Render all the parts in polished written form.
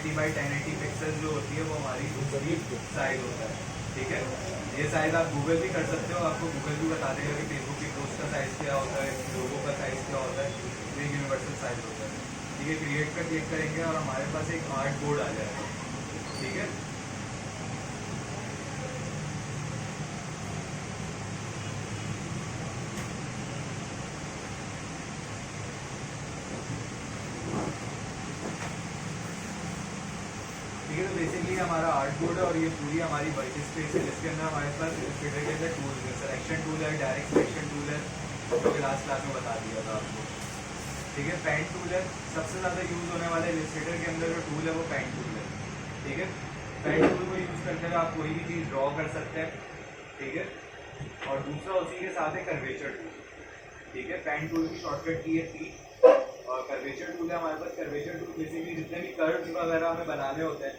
1080 by 1080 pixel जो होती है वो हमारी साइज होता है। ठीक है, ये साइज आप गूगल भी कर सकते हो, आपको गूगल भी बता देगा कि फेसबुक की पोस्ट का साइज क्या होता है, लोगो का साइज क्या होता है, ये यूनिवर्सल साइज होता है। ठीक है, क्रिएट कर क्लिक करेंगे और हमारे पास एक आर्ट बोर्ड आ जाएगा। ठीक है, ठीक है, तो बेसिकली हमारा आर्ट बोर्ड है और ये पूरी हमारी वर्क स्पेस है जिसके अंदर हमारे पास इलस्ट्रेटर के अंदर टूल है, सिलेक्शन टूल है, डायरेक्ट सिलेक्शन टूल है, जो कि लास्ट क्लास में बता दिया था आपको। ठीक है, पेन टूल है, सबसे ज़्यादा यूज़ होने वाले इलस्ट्रेटर के अंदर जो टूल है वो पेन टूल है। ठीक है, पेन टूल को यूज़ करते हुए आप कोई भी चीज़ ड्रॉ कर सकते हैं। ठीक है, और दूसरा उसी के साथ है कर्वेचर टूल। ठीक है, पेन टूल की शॉर्टकट की है P और कर्वेचर टूल है हमारे पास। कर्वेचर टूल बेसिकली जितने भी कर्व्स वगैरह हमें बनाने होते हैं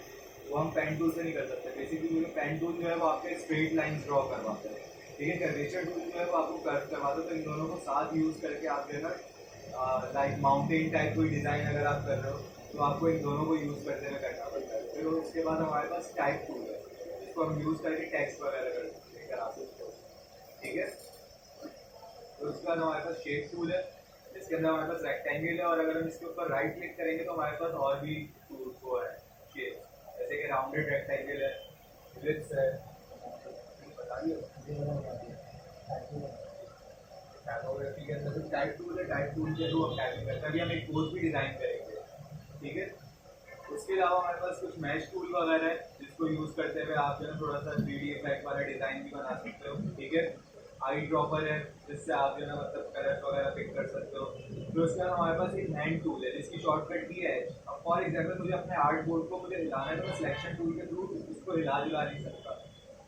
वो हम पेन टूल से नहीं कर सकते बेसिकली, क्योंकि पेन टूल जो है वो आपके स्ट्रेट लाइंस ड्रॉ करवाता है। ठीक है, कर्वेचर टूल जो है वो आपको कर्व करवाता है, तो इन दोनों को साथ यूज़ करके आप जो है ना लाइक माउंटेन टाइप कोई डिज़ाइन अगर आप कर रहे हो तो आपको इन दोनों को यूज़ करते हुए करना पड़ता है। फिर उसके बाद हमारे पास टाइप टूल है जिसको हम यूज़ करके टेक्स्ट वगैरह करा सकते हो। ठीक है, तो उसके बाद हमारे पास शेप टूल है जिसके अंदर हमारे पास रेक्टेंगल है, और अगर हम इसके ऊपर राइट क्लिक करेंगे तो हमारे पास और भी टूल्स वो है शेप, जैसे कि राउंडेड रेक्टेंगल है, एलिप्स है, टाइपोग्राफी के अंदर भी टाइप टूल है। टाइप टूल के थ्रू हम टाइपिंग करते हैं, अभी हम एक पोस्ट भी डिजाइन करेंगे। ठीक है, उसके अलावा हमारे पास कुछ मैश टूल वगैरह है जिसको यूज़ करते हुए आप जो है थोड़ा सा 3D इफेक्ट वाला डिज़ाइन भी बना सकते हो। ठीक है, आई ड्रॉपर है जिससे आप जो है मतलब कलर वगैरह पिक कर सकते हो। फिर उसके बाद हमारे पास एक हैंड टूल है जिसकी शॉर्टकट की है। अब फॉर एग्जाम्पल मुझे अपने आर्ट बोर्ड को मुझे हिलाना है तो मैं सिलेक्शन टूल के थ्रू उसको हिला जुला नहीं सकता,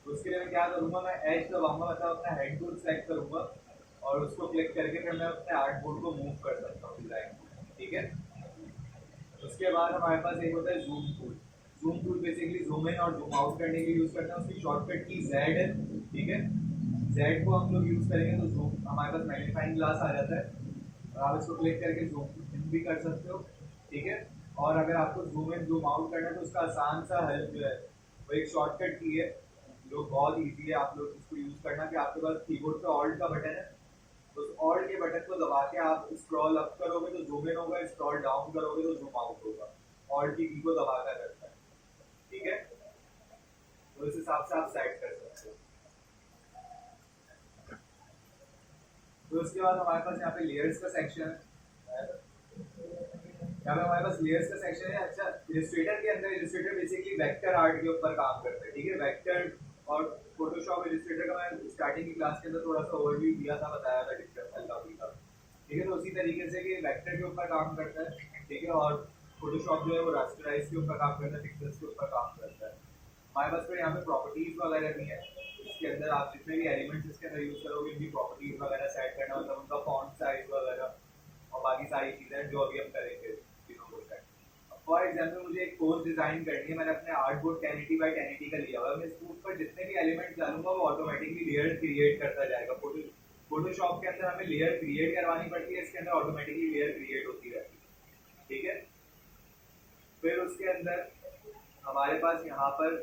तो उसके लिए मैं क्या करूँगा, मैं एज दबाऊंगा, मतलब अपना हैंड टूल सेलेक्ट करूँगा और उसको क्लिक करके फिर मैं अपने आर्ट बोर्ड को मूव कर सकता हूँ डिज़ाइन। ठीक है, उसके बाद हमारे पास एक होता है zoom tool. Zoom tool basically zoom in और जूम आउट करने के लिए यूज़ करते हैं, उसकी शॉर्टकट की Z है। ठीक है, Z को हम लोग यूज़ करेंगे तो जूम हमारे पास मैग्नीफाइंग ग्लास आ जाता है और आप इसको क्लिक करके जूम इन भी कर सकते हो। ठीक है, और अगर आपको जूम इन जूम आउट करना है तो उसका आसान सा हल जो है वो एक शॉर्टकट की है जो बहुत ईजी है, आप लोग इसको यूज़ करना कि आपके पास कीबोर्ड पे ऑल्ट का बटन है, उस ऑल्ट के बटन को दबा के आप स्क्रॉल अप करोगे तो जूम इन होगा, स्क्रॉल डाउन करोगे तो जूम आउट होगा। ऑल्ट की को दबा कर रखता है। ठीक है, तो इस हिसाब से आप सेट कर सकते हो। तो उसके बाद हमारे पास यहाँ पे लेयर्स का सेक्शन है, यहाँ पे हमारे पास लेयर्स का सेक्शन है। अच्छा, इलस्ट्रेटर के अंदर इलस्ट्रेटर बेसिकली वेक्टर आर्ट के ऊपर काम करता है। ठीक है, वेक्टर और फोटोशॉप इलस्ट्रेटर का मैं स्टार्टिंग की क्लास के अंदर थोड़ा सा ओवरव्यू दिया था, बताया था डिफरेंस हल्का फुल्का। ठीक है, तो उसी तरीके से कि वेक्टर के ऊपर काम करता है। ठीक है, और फोटोशॉप जो है वो रास्टराइज के ऊपर काम करता है, पिक्सेल्स के ऊपर काम करता है। हमारे पास फिर यहाँ पे प्रॉपर्टीज वगैरह भी है, इसके अंदर आप जितने भी एलिमेंट्स इसके अंदर यूज करोगे उनकी प्रॉपर्टीज वगैरह सेट करना, मतलब उनका फॉन्ट साइज वगैरह और बाकी सारी चीज़ें जो अभी हम करेंगे चीज़ों को सेट। फॉर एग्जाम्पल मुझे एक पोस्ट डिजाइन करनी है, मैंने अपने आर्ट बोर्ड 1080 बाई 1080 का लिया हुआ है, मैं इसके ऊपर जितने भी एलिमेंट्स डालूंगा वो ऑटोमेटिकली लेयर क्रिएट करता जाएगा। फोटोशॉप के अंदर हमें लेयर क्रिएट करवानी पड़ती है, इसके अंदर ऑटोमेटिकली लेयर क्रिएट होती रहती है। ठीक है, फिर उसके अंदर हमारे पास यहाँ पर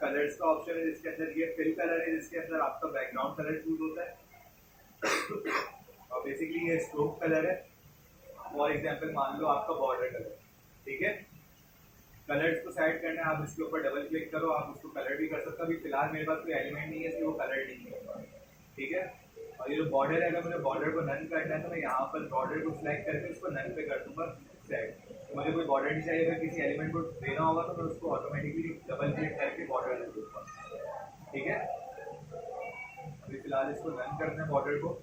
कलर्स का ऑप्शन है जिसके अंदर ये फिल कलर है जिसके अंदर आपका बैकग्राउंड कलर चूज होता है और बेसिकली ये स्ट्रोक कलर है। फॉर एग्जांपल मान लो आपका बॉर्डर कलर। ठीक है, कलर्स को सेट करना है, आप इसके ऊपर डबल क्लिक करो, आप उसको कलर भी कर सकते हो। अभी फिलहाल मेरे पास कोई एलिमेंट नहीं है इसलिए वो कलर नहीं होगा। ठीक है, और ये जो बॉर्डर है अगर मुझे बॉर्डर को नन करना है तो मैं यहाँ पर बॉर्डर को सिलेक्ट करके उसको नन पे कर दूंगा सेट। तो मुझे कोई बॉर्डर नहीं चाहिए, अगर किसी एलिमेंट को देना होगा तो मैं उसको ऑटोमेटिकली डबल क्लिक करके बॉर्डर दे दूंगा। ठीक है, अभी फिलहाल इसको नन करना है बॉर्डर को।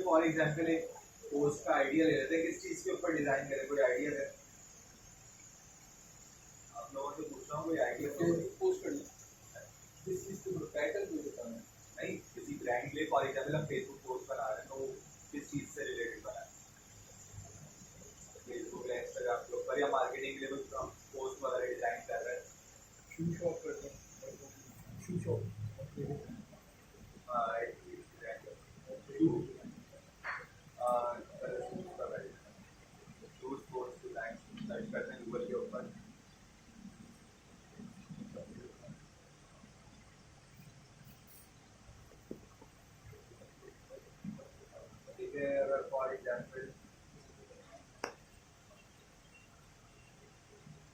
फॉर एग्जाम्पल एक पोस्ट का आइडिया ले लेते हैं, किस चीज़ के ऊपर डिज़ाइन करें, कोई आइडिया है? आप लोगों से पूछता हूँ कोई आइडिया पोस्ट करना दिस इज द टाइटल मुझे बताना नहीं, किसी ब्रांड के लिए फॉर एग्जाम्पल हम फेसबुक पोस्ट बना रहे हैं तो किस चीज़ से रिलेटेड बना है, फेसबुक या इंस्टाग्राम के ऊपर या मार्केटिंग के लिए कुछ हम पोस्ट वगैरह डिजाइन कर रहे हैं। शू शॉप करते हैं shoe shop shoes post design search करते हैं गूगल के ऊपर। ठीक है, अगर फॉर एग्जाम्पल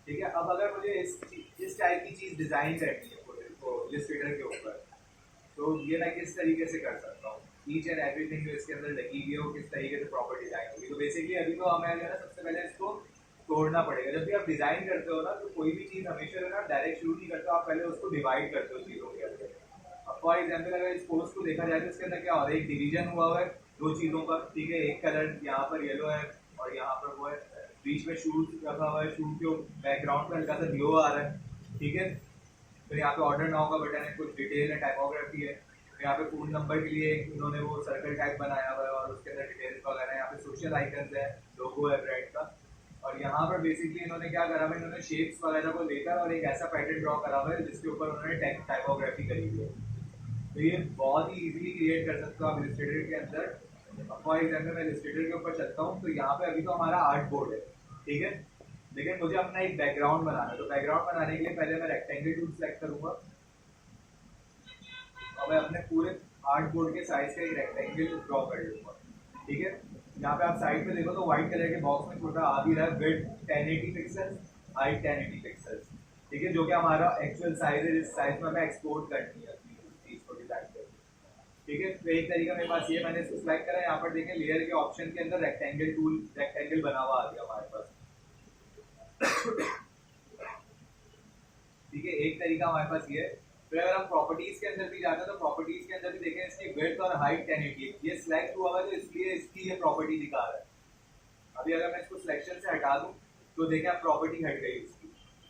ठीक है, अब अगर मुझे इस टाइप की चीज डिजाइन करनी है इलस्ट्रेटर के ऊपर, तो ये मैं किस तरीके से कर सकता हूँ, ईच एंड एवरीथिंग जो इसके अंदर लगी हुई है वो किस तरीके से प्रॉपर डिजाइन होगी। तो बेसिकली अभी तो हमें जो है ना सबसे पहले इसको तोड़ना पड़ेगा। जब भी आप डिजाइन करते हो ना तो कोई भी चीज हमेशा जो है ना डायरेक्ट शुरू नहीं करते हो, आप पहले उसको डिवाइड करते हो चीजों के अंदर। अब फॉर एग्जाम्पल अगर इस पोस्ट को देखा जाए तो इसके अंदर क्या हो रहा है, एक डिवीजन हुआ हुआ है दो चीजों का, ठीक है, एक कलर यहाँ पर येलो है और यहाँ पर वो है, बीच में शूज रखा हुआ है, शूज के बैकग्राउंड पे हल्का सा ग्लो आ रहा है, ठीक है। फिर यहाँ पे ऑर्डर नाउ का बटन है, कुछ डिटेल है, टाइपोग्राफी है, यहाँ पे फोन नंबर के लिए इन्होंने वो सर्कल टाइप बनाया हुआ है और उसके अंदर डिटेल्स वगैरह है, यहाँ पे सोशल आइकन्स है, लोगो है ब्रांड का, और यहाँ पर बेसिकली इन्होंने क्या करा हुआ है, इन्होंने शेप्स वगैरह को लेकर और एक ऐसा पैटर्न ड्रॉ करा हुआ है जिसके ऊपर उन्होंने टाइपोग्राफी करी हुई है। तो ये बहुत ही इजीली क्रिएट कर सकते हो आप इलस्ट्रेटर के अंदर। फॉर एग्जाम्पल मैं इलस्ट्रेटर के ऊपर चलता हूँ तो यहाँ पे अभी तो हमारा आर्ट बोर्ड है, ठीक है, लेकिन मुझे अपना एक बैकग्राउंड बनाना है। तो बैकग्राउंड बनाने के लिए पहले मैं रेक्टेंगल टूल सेलेक्ट करूंगा और मैं अपने पूरे आर्ट बोर्ड के साइज का एक रेक्टेंगल ड्रॉ कर लूंगा, ठीक है। यहाँ पे आप साइड पे देखो तो व्हाइट कलर के बॉक्स में छोटा आ भी रहा है, विड्थ 1080 पिक्सेल्स, हाइट 1080 पिक्सेल्स, ठीक है, जो कि हमारा एक्चुअल साइज है, जिस साइज में हमें एक्सपोर्ट करनी है अपनी चीज को डिजाइन करके, ठीक है। तो एक तरीका मेरे पास ये, मैंने इसको सिलेक्ट करा, यहाँ पर देखें लेयर के ऑप्शन के अंदर रेक्टेंगल टूल, रेक्टेंगल बना हुआ आ गया हमारे पास, ठीक है। एक तरीका हमारे पास ये है। फिर अगर हम प्रॉपर्टीज के अंदर भी जाते हैं तो प्रॉपर्टीज के अंदर भी देखें इसकी विड्थ और हाइट 1080, ये सिलेक्ट हुआ है तो इसलिए इसकी ये प्रॉपर्टी दिखा रहा है। अभी अगर मैं इसको सिलेक्शन से हटा दूं तो देखें अब प्रॉपर्टी हट गई इसकी,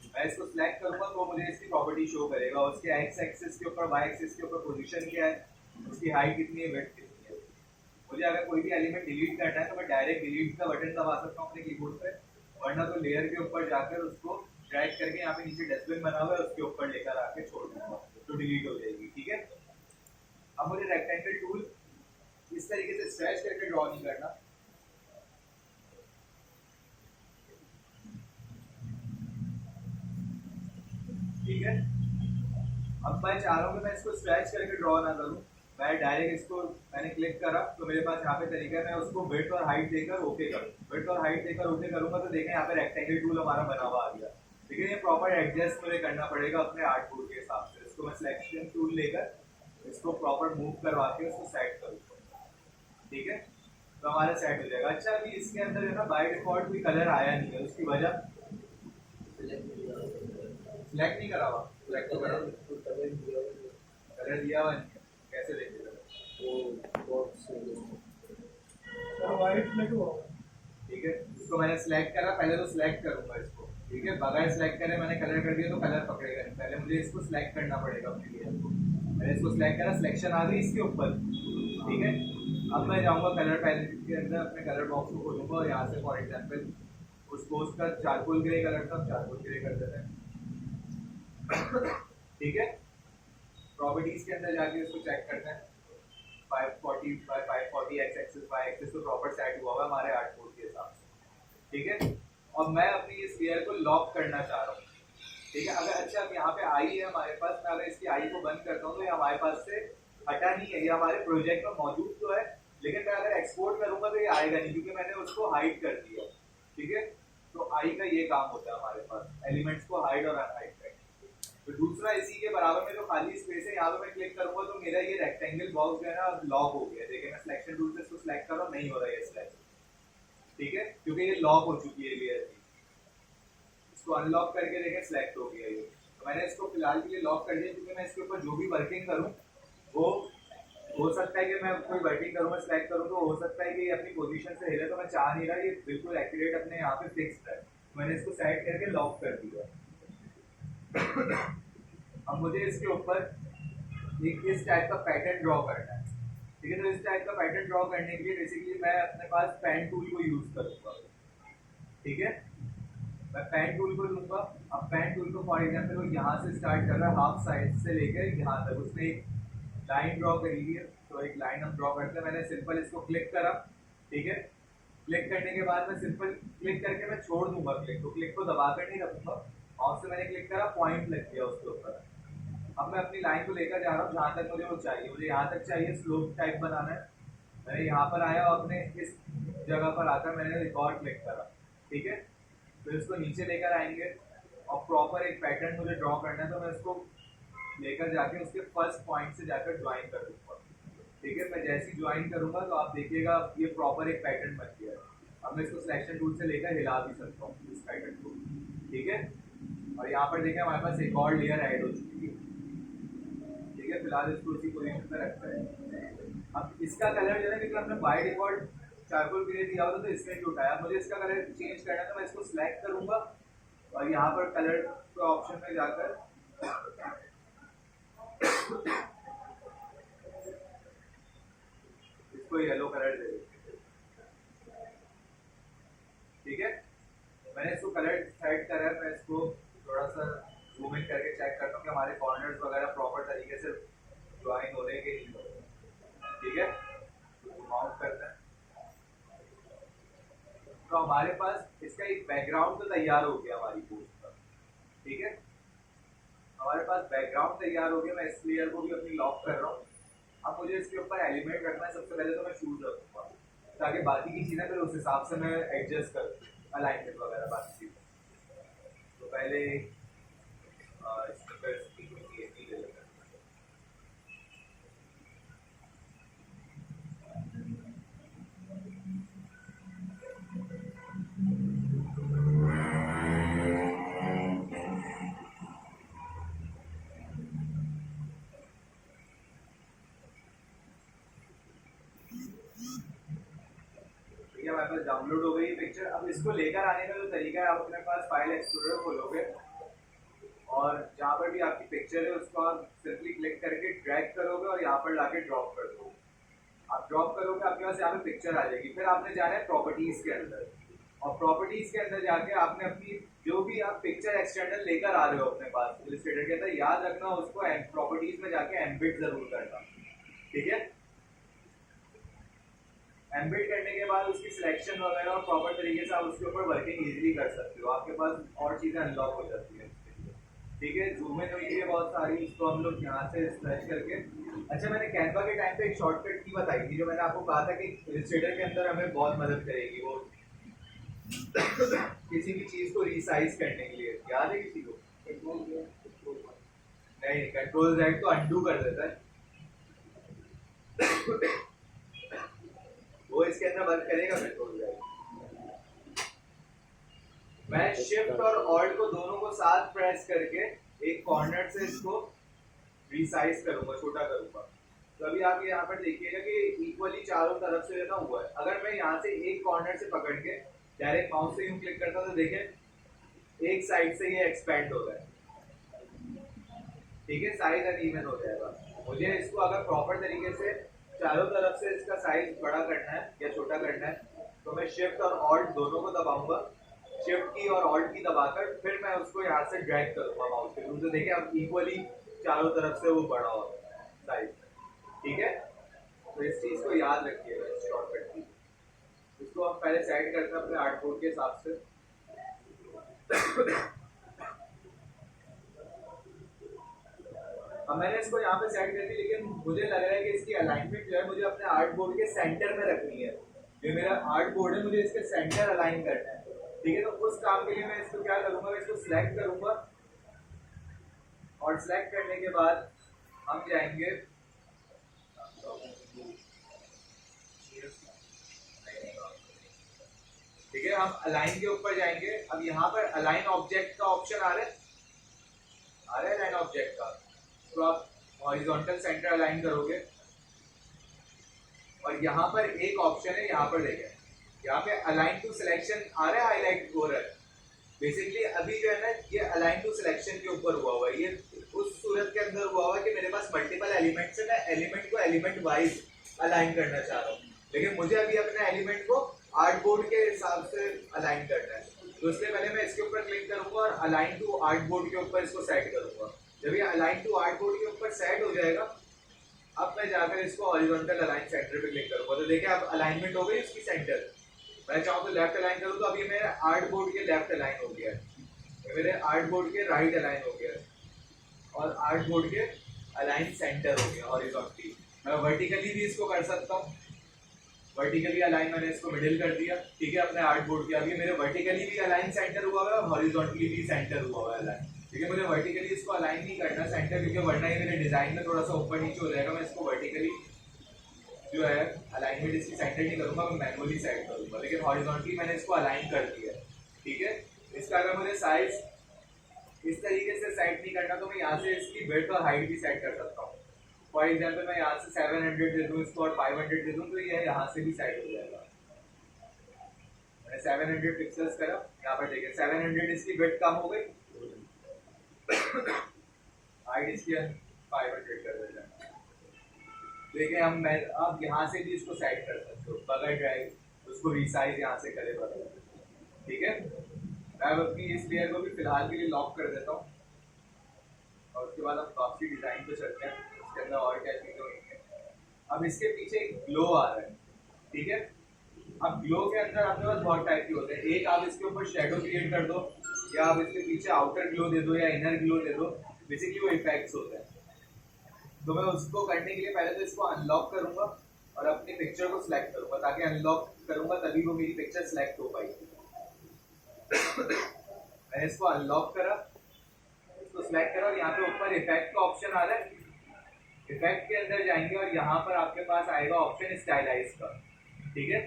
मैं इसको सिलेक्ट करूंगा तो मुझे इसकी प्रॉपर्टी शो करेगा, उसके एक्स एक्सिस के ऊपर, वाई एक्सिस के ऊपर पोजीशन क्या है, उसकी हाइट कितनी है, विड्थ कितनी है। मुझे अगर कोई भी एलिमेंट डिलीट करना है तो मैं डायरेक्ट डिलीट का बटन दबा सकता हूँ अपने कीबोर्ड पे, वरना तो लेयर के ऊपर जाकर उसको ड्रैग करके यहाँ पे नीचे डस्टबिन बना हुआ है उसके ऊपर लेकर आके छोड़ दूंगा तो डिलीट हो जाएगी, ठीक है। अब मुझे रेक्टेंगल टूल इस तरीके से स्ट्रेच करके ड्रॉ नहीं करना, ठीक है। अब मैं चाह रहा हूँ कि मैं इसको स्ट्रेच करके ड्रॉ ना करूँ, मैं डायरेक्ट इसको मैंने क्लिक करा तो मेरे पास यहाँ पे तरीका है, मैं उसको विड्थ और हाइट देकर ओके करूँ, विड्थ और हाइट देकर ओके करूँगा तो देखें यहाँ पे रेक्टेंगल टूल हमारा बना हुआ आ गया, लेकिन ये प्रॉपर एडजस्ट मुझे करना पड़ेगा अपने आर्ट बोर्ड के हिसाब से। इसको मैं सिलेक्शन टूल लेकर इसको प्रॉपर मूव करवा के उसको सेट करूँगा, ठीक है, तो हमारा सेट हो जाएगा। अच्छा अभी इसके अंदर है ना बाय डिफॉल्ट कोई कलर आया नहीं है, उसकी वजह सिलेक्ट नहीं करा हुआ, सिलेक्ट तो करा, कलर दिया हुआ नहीं है, कैसे देखेगा वो वाइट में हुआ ठीक है। इसको मैंने सिलेक्ट करा, पहले तो सिलेक्ट करूंगा इसको, ठीक है, बगैर सिलेक्ट करे मैंने कलर कर दिया तो कलर पकड़ेगा नहीं, पहले मुझे इसको सिलेक्ट करना पड़ेगा अपने लिए। मैंने इसको सिलेक्ट करा, सिलेक्शन आ गई इसके ऊपर, ठीक है। अब मैं जाऊंगा कलर पैलेट के अंदर, अपने कलर बॉक्स को खोलूंगा और यहाँ से फॉर एग्जाम्पल उस पोस्ट का चारकोल ग्रे कलर था, चारकोल ग्रे कर देते हैं, ठीक है। प्रॉपर्टीज के अंदर जाके इसको चेक करते हैं, 540 by 540 X axis Y axis तो प्रॉपर सेट हुआ हुआ हमारे आर्ट बोर्ड के हिसाब से, ठीक है। और मैं अपनी इस लेयर को लॉक करना चाह रहा हूँ, ठीक है। अगर अच्छा अब यहाँ पे आई है हमारे पास, मैं अगर इसकी आई को बंद करता हूँ तो ये हमारे पास से हटा नहीं है, ये हमारे प्रोजेक्ट में मौजूद तो है, लेकिन मैं अगर एक्सपोर्ट करूंगा तो ये आएगा नहीं क्योंकि मैंने उसको हाइड कर दिया, ठीक है। तो आई का ये काम होता है हमारे पास, एलिमेंट्स को हाइड और अनहाइड करना। तो दूसरा इसी के बराबर में जो खाली स्पेस है यहाँ पे मैं क्लिक करूंगा तो मेरा ये रेक्टेंगल बॉक्स जो है ना लॉक हो गया, देखिए मैं सिलेक्शन टूल से इसको सिलेक्ट कर रहा हूँ, नहीं हो रहा है सिलेक्ट, ठीक है, क्योंकि ये लॉक हो चुकी है लेयर की। इसको अनलॉक करके देखें सिलेक्ट हो गया ये, तो मैंने इसको फिलहाल के लिए लॉक कर दिया क्योंकि मैं इसके ऊपर जो भी वर्किंग करूँ वो हो सकता है कि मैं कोई वर्किंग करूँ, मैं सिलेक्ट करूँ तो हो सकता है कि ये अपनी पोजीशन से हिले, तो मैं चाह नहीं रहा ये बिल्कुल एक्यूरेट अपने यहाँ पे फिक्स है, मैंने इसको सेट करके लॉक कर दिया, अब मुझे इसके ऊपर एक इस टाइप का पैटर्न ड्रॉ करना है। ठीक है, तो इस टाइप का पैटर्न ड्रॉ करने के लिए बेसिकली मैं अपने पास पेन टूल को यूज करूंगा। ठीक है, मैं पेन टूल को लूंगा। अब पेन टूल को फॉर एग्जांपल वो यहाँ से स्टार्ट कर रहा है, हाफ साइड से लेकर यहाँ तक, उसने एक लाइन ड्रॉ करी हुई है, तो एक लाइन हम ड्रॉ करते हैं। मैंने सिंपल इसको क्लिक करा। ठीक है, क्लिक करने के बाद मैं सिंपल क्लिक करके मैं छोड़ दूंगा क्लिक को, क्लिक को दबाकर नहीं रखूंगा। माउस से मैंने क्लिक करा, पॉइंट लग गया उसके ऊपर। अब मैं अपनी लाइन को लेकर जा रहा हूँ जहाँ तक मुझे वो चाहिए। मुझे यहाँ तक चाहिए, स्लोप टाइप बनाना है। मैंने यहाँ पर आया और अपने इस जगह पर आकर मैंने एक और क्लिक करा। ठीक है, फिर इसको नीचे लेकर आएंगे और प्रॉपर एक पैटर्न मुझे ड्रॉ करना है, तो मैं इसको लेकर जाके उसके फर्स्ट पॉइंट से जाकर ज्वाइन कर दूंगा। ठीक है, मैं जैसे ही ज्वाइन करूंगा तो आप देखिएगा ये प्रॉपर एक पैटर्न बन गया है। अब मैं इसको सिलेक्शन टूल से लेकर हिला भी सकता हूँ इस पैटर्न को। ठीक है, और यहाँ पर देखिए हमारे पास एक और लेयर ऐड हो चुकी है। ठीक है, फिलहाल इसको उसी पोजीशन पे रखते हैं। अब इसका कलर जो है, क्योंकि हमने बाय डिफॉल्ट चारकोल ग्रे दिया होता तो इसमें क्यों उठाया, मुझे इसका कलर चेंज करना है, तो मैं इसको सिलेक्ट करूंगा और यहाँ पर कलर के ऑप्शन में जाकर इसको येलो कलर दे देंगे। ठीक है, मैंने इसको कलर सेट करा है। मैं इसको थोड़ा सा जूम इन करके चेक करता हूँ कि हमारे कॉर्नर्स वगैरह प्रॉपर तरीके से ज्वाइन हो रहे हैं कि नहीं हो रहे। ठीक है, माउंट करते हैं तो हमारे पास इसका एक बैकग्राउंड तो तैयार हो गया हमारी पोस्ट का। ठीक है, हमारे पास बैकग्राउंड तैयार हो गया। मैं इस लेयर को भी अपनी लॉक कर रहा हूँ। अब मुझे इसके ऊपर एलिमेंट रखना है। सबसे पहले तो मैं शूज रखूंगा ताकि बाकी की चीज़ें फिर उस हिसाब से मैं एडजस्ट करूँ अलाइनमेंट वगैरह बाकी चीज़ें। तो पहले हमारे पास डाउनलोड हो गई पिक्चर। अब इसको लेकर आने का जो तरीका है, आप अपने पास फाइल एक्सप्लोरर खोलोगे और जहाँ पर भी आपकी पिक्चर है उसको आप सिंपली क्लिक करके ड्रैग करोगे और यहाँ पर लाके ड्रॉप कर दोगे। आप ड्रॉप करोगे, आपके पास यहाँ पे पिक्चर आ जाएगी। फिर आपने जाना है प्रॉपर्टीज के अंदर, और प्रॉपर्टीज के अंदर जाके आपने अपनी जो भी आप पिक्चर एक्सटेंडर लेकर आ रहे हो अपने पास इलस्ट्रेटर के अंदर, याद रखना उसको प्रॉपर्टीज में जाके एम्बिट जरूर करना। ठीक है, एम्बिट करने के बाद उसकी सिलेक्शन वगैरह और प्रॉपर तरीके से आप उसके ऊपर वर्किंग इजीली कर सकते हो। आपके पास और चीज़ें अनलॉक हो जाती है। ठीक है, जूम इन हुई है बहुत सारी, इसको हम लोग यहाँ से स्ट्रेच करके। अच्छा, मैंने कैनवा के टाइम पे एक शॉर्टकट की बताई थी जो मैंने आपको कहा था कि इलस्ट्रेटर के अंदर हमें बहुत मदद करेगी वो किसी भी चीज़ को रिसाइज करने के लिए। याद है किसी को? नहीं, कंट्रोल Z तो अंडू कर देता है वो इसके अंदर वर्क करेगा कंट्रोल Z। मैं शिफ्ट और ऑल्ट को दोनों को साथ प्रेस करके एक कॉर्नर से इसको रिसाइज करूंगा, छोटा करूंगा। तो अभी आप यहाँ पर देखिएगा कि इक्वली चारों तरफ से ना हुआ है। अगर मैं यहाँ से एक कॉर्नर से पकड़ के डायरेक्ट माउस से यूं क्लिक करता तो देखें एक साइड से ये एक्सपेंड हो रहा है। ठीक है, साइज अनइवन हो जाएगा। मुझे इसको अगर प्रॉपर तरीके से चारों तरफ से इसका साइज बड़ा करना है या छोटा करना है तो मैं शिफ्ट और ऑल्ट दोनों को दबाऊंगा। शिफ्ट की और ऑल्ट की दबाकर फिर मैं उसको यहाँ से ड्रैग करूंगा माउस के थ्रू। तो देखिए अब इक्वली चारों तरफ से वो बड़ा हो साइज। ठीक है, तो इस चीज को याद रखिएगा इस शॉर्टकट की। इसको हम पहले सेट करते हैं अपने आर्टबोर्ड के हिसाब से। अब मैंने इसको यहाँ पे सेट कर दी, लेकिन मुझे लग रहा है कि इसकी अलाइनमेंट जो है मुझे अपने आर्ट बोर्ड के सेंटर में रखनी है। जो मेरा आर्ट बोर्ड है मुझे इसके सेंटर अलाइन करना है। ठीक है, तो उस काम के लिए मैं इसको क्या करूंगा, मैं इसको सिलेक्ट करूंगा और सिलेक्ट करने के बाद हम जाएंगे ठीक है, हम अलाइन के ऊपर जाएंगे। अब यहाँ पर अलाइन ऑब्जेक्ट का ऑप्शन आ रहा है अलाइन ऑब्जेक्ट का, तो आप हॉरिजॉन्टल सेंटर अलाइन करोगे और यहाँ पर एक ऑप्शन है, यहाँ पर देखें, यहाँ पे अलाइन टू सिलेक्शन आ रहा है, हाईलाइट हो रहा है। बेसिकली अभी जो है ना ये अलाइन टू सिलेक्शन के ऊपर हुआ है, ये उस सूरत के अंदर हुआ है कि मेरे पास मल्टीपल एलिमेंट्स है, मैं एलिमेंट को एलिमेंट वाइज अलाइन करना चाह रहा हूँ, लेकिन मुझे अभी अपने एलिमेंट को आर्ट बोर्ड के हिसाब से अलाइन करना है। तो इसलिए पहले मैं इसके ऊपर क्लिक करूंगा और अलाइन टू आर्ट बोर्ड के ऊपर इसको सेट करूंगा। जब ये अलाइन टू आर्ट बोर्ड के ऊपर सेट हो जाएगा, अब मैं जाकर इसको हॉरिजॉन्टल अलाइन सेंटर पे क्लिक करूंगा, तो देखिए अब अलाइनमेंट हो गई इसकी सेंटर। मैं चाहूँ तो लेफ्ट अलाइन करूँ, तो अभी मेरे आर्ट बोर्ड के लेफ्ट अलाइन हो गया है, मेरे आर्ट बोर्ड के राइट अलाइन हो गया है, और आर्ट बोर्ड के अलाइन सेंटर हो गया हॉरिजॉन्टली। मैं वर्टिकली भी इसको कर सकता हूँ, वर्टिकली अलाइन मैंने इसको मिडिल कर दिया, ठीक है, अपने आर्ट बोर्ड के। अभी मेरे वर्टिकली भी अलाइन सेंटर हुआ है और हॉरिजॉन्टली भी सेंटर हुआ है अलाइन, ठीक है। मुझे वर्टिकली इसको अलाइन नहीं करना सेंटर, क्योंकि वरना ये मेरे डिजाइन में थोड़ा सा ऊपर नीचे हो जाएगा। मैं इसको वर्टिकली जो है अलाइनमेंट इसकी सेंटर नहीं करूंगा, मैं मैनुअली सेट करूंगा, लेकिन हॉरिजॉन्टली मैंने इसको अलाइन कर दिया, ठीक है। इसका अगर मुझे साइज इस तरीके से सेट नहीं करना, तो मैं यहाँ से इसकी विड्थ और हाइट भी सेट कर सकता हूँ। फॉर एग्जाम्पल मैं यहाँ से 700 दे दूँ इसको और 500 दे दूँ, तो ये यहाँ से भी सेट हो जाएगा। मैंने 700 पिक्सल्स करा, यहाँ पर देखिए 700 इसकी विड्थ कम हो गई, हाइट इसकी 500 कर देते हैं। देखिए हम मैं अब यहाँ से भी इसको सेट कर सकते हो, बगैर ड्रैग उसको रिसाइज यहाँ से करे बगैर, ठीक है। मैं अपनी इस लेयर को भी फिलहाल के लिए लॉक कर देता हूँ, और उसके बाद हम काफी डिजाइन पे चलते हैं, इसके अंदर और क्या चीजें होंगी। अब इसके पीछे एक ग्लो आ रहा है, ठीक है। अब ग्लो के अंदर आपके पास बहुत टाइप के होते हैं, एक आप इसके ऊपर शेडो क्रिएट कर दो, या आप इसके पीछे आउटर ग्लो दे दो या इनर ग्लो दे दो, बेसिकली वो इफेक्ट्स होते हैं। तो मैं उसको करने के लिए पहले तो इसको अनलॉक करूंगा और अपनी पिक्चर को सिलेक्ट करूंगा, ताकि अनलॉक करूंगा तभी वो मेरी पिक्चर सिलेक्ट हो पाएगी। मैंने इसको अनलॉक करा, इसको सिलेक्ट करा, और यहाँ पे ऊपर इफेक्ट का ऑप्शन आ रहा है। इफेक्ट के अंदर जाएंगे और यहाँ पर आपके पास आएगा ऑप्शन स्टाइलाइज का, ठीक है।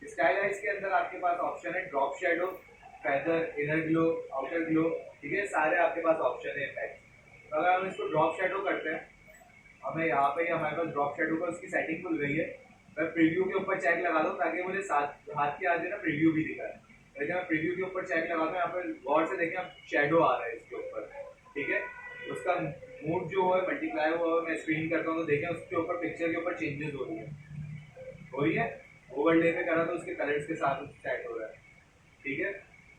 स्टाइलाइज के अंदर आपके पास ऑप्शन है drop shadow, feather, inner glow, outer glow, ठीक है, सारे आपके पास ऑप्शन है इफेक्ट। तो अगर हम इसको ड्रॉप शेडो करते हैं, हमें यहाँ पे हमारे पास ड्रॉप शेडो का उसकी सेटिंग खुल गई है। मैं प्रीव्यू के ऊपर चेक लगा दूँ, ताकि मुझे साथ हाथ के आगे ना प्रीव्यू भी दिखा है। लेकिन मैं प्रीव्यू के ऊपर चेक लगाता हूँ, यहाँ पर गौर से देखें हम शेडो आ रहा है इसके ऊपर, ठीक है। उसका मूड जो है मल्टीप्लाई हुआ है, मैं स्क्रीन करता हूँ तो देखें उसके ऊपर पिक्चर के ऊपर चेंजेस हो रही है। ओवरले पे करा तो उसके कलर्स के साथ सेट हो रहा है, ठीक है।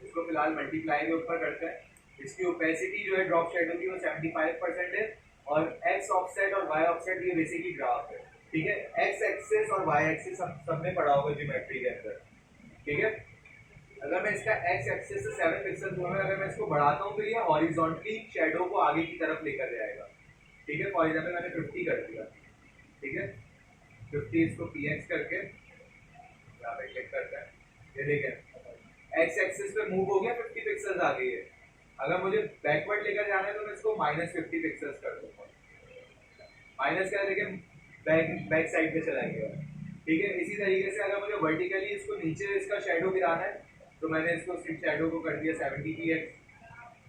इसको फिलहाल मल्टीप्लाई के ऊपर करते हैं। इसकी ओपेसिटी जो है ड्रॉप शेडो की वो 75% है, और एक्स ऑफसेट और वाई ऑफसेट ये बेसिकली ग्राफ है, ठीक है। एक्स एक्सिस और वाई एक्सिस सब में पड़ा होगा ज्योमेट्री के अंदर, ठीक है। अगर मैं इसका एक्स एक्सिस से 7 पिक्सल दूर में अगर मैं इसको बढ़ाता हूँ, तो ये हॉरिजॉन्टली शेडो को आगे की तरफ लेकर जाएगा, ठीक है। फॉर एग्जाम्पल मैंने 50 कर दिया, ठीक है, 50 इसको px करके यहाँ पे क्लिक करते हैं, ये देखें एक्स एक्सिस पे मूव हो गया, 50 पिक्सल्स आ गई है। अगर मुझे बैकवर्ड लेकर जाना है तो मैं इसको -50 पिक्सल्स कर दूंगा। माइनस क्या, देखिए बैक साइड पे चला गया, ठीक है। इसी तरीके से अगर मुझे वर्टिकली इसको नीचे इसका शेडो गिराना है, तो मैंने इसको सिर्फ शेडो को कर दिया 70 px,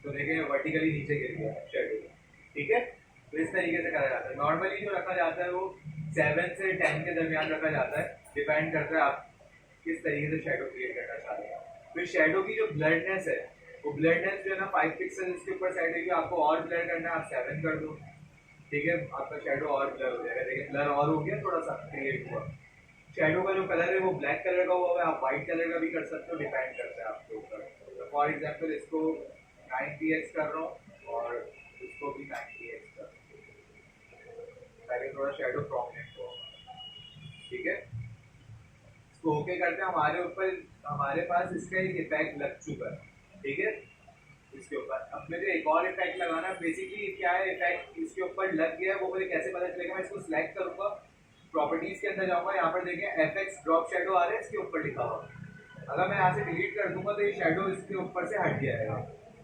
तो देखें वर्टिकली नीचे गिर गया शेडो, ठीक है। तो इस तरीके से करा जाता है। नॉर्मली जो रखा जाता है वो 7 से 10 के दरमियान रखा जाता है, डिपेंड करता है आप किस तरीके से शेडो क्रिएट करना चाहते हैं। फिर शेडो की जो ब्लरनेस है, वो ब्लरनेस जो है ना 5 पिक्सल इसके ऊपर सेट है, आपको और ब्लर करना है आप 7 कर दो, ठीक है, आपका शेडो और ब्लर हो जाएगा। देखिए ब्लर और हो गया, थोड़ा सा क्रिएट हुआ। शेडो का जो कलर है वो ब्लैक कलर का हुआ है, आप व्हाइट कलर का भी कर सकते हो, डिपेंड करता है आपके ऊपर। तो फॉर एग्जांपल इसको 9px कर रहा हूँ और इसको भी 9px कर रहा हूँ, ताकि थोड़ा शेडो प्रोमिनेंट हो, ठीक है। इसको ओके करते हैं। हमारे ऊपर हमारे पास इसका एक इफेक्ट लग चुका है, ठीक है, इसके ऊपर। अब मुझे एक और इफेक्ट लगाना है। बेसिकली क्या है, इफेक्ट इसके ऊपर लग गया है, वो मुझे कैसे पता चलेगा। मैं इसको सिलेक्ट करूंगा, प्रॉपर्टीज के अंदर जाऊंगा, यहाँ पर देखिए fx ड्रॉप शेडो आ रहा है इसके ऊपर लिखा हुआ। अगर मैं यहाँ से डिलीट कर दूंगा तो ये शेडो इसके ऊपर से हट जाएगा,